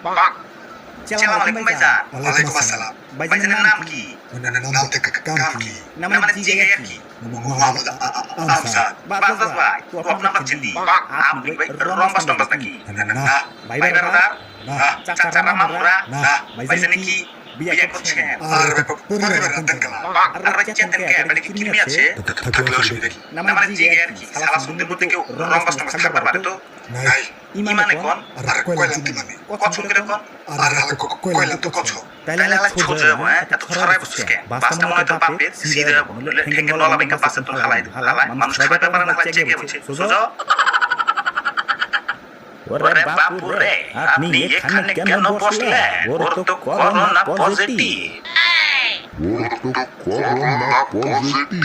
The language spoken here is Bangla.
Assalamualaikum ভাইজান। ওয়ালাইকুম আসসালাম। ভাইজানের নাম কি? ওনার নাম থেকে কাম কি? নামানে জিজ্ঞাসা কি? মোহাম্মদ আমসাদ। বাস ভাই, তো আপনার নাম চিনি। আপনি ভাই রম্বাস টম্বাস নাকি? না ভাই ব্রাদার, না চাচা মামুরা, না ভাইজানে কি বিয়ে করছেন? আর পরিবারের রাতেন কেলা আর চেতেন কে এটা কি কিনে আছে? থাকলে অসুবিধা কি? নামানে জিজ্ঞাসা কি? সালা সুন্দর বলতে কেউ রম্বাস টম্বাস থাকতে পারে তো? নাই ইমানে কোন? আর কয়লা কি মানে কত করে কোন? আর কয়লা তো কছ তাইলে আলা ছোট যাবো হ্যাঁ এত খারাপ বুঝছিস কে বাসটা মনে তো বাপে সিধা যাবো হেঙ্গে নলা বেঙ্গা পাশে তো হালাই মানুষ খাইতে পারে না চেকে বুঝছে সোজা ওরে বাপু রে আপনি এখানে কেন বসলেন ওর তো করোনা পজিটিভ Corona positive.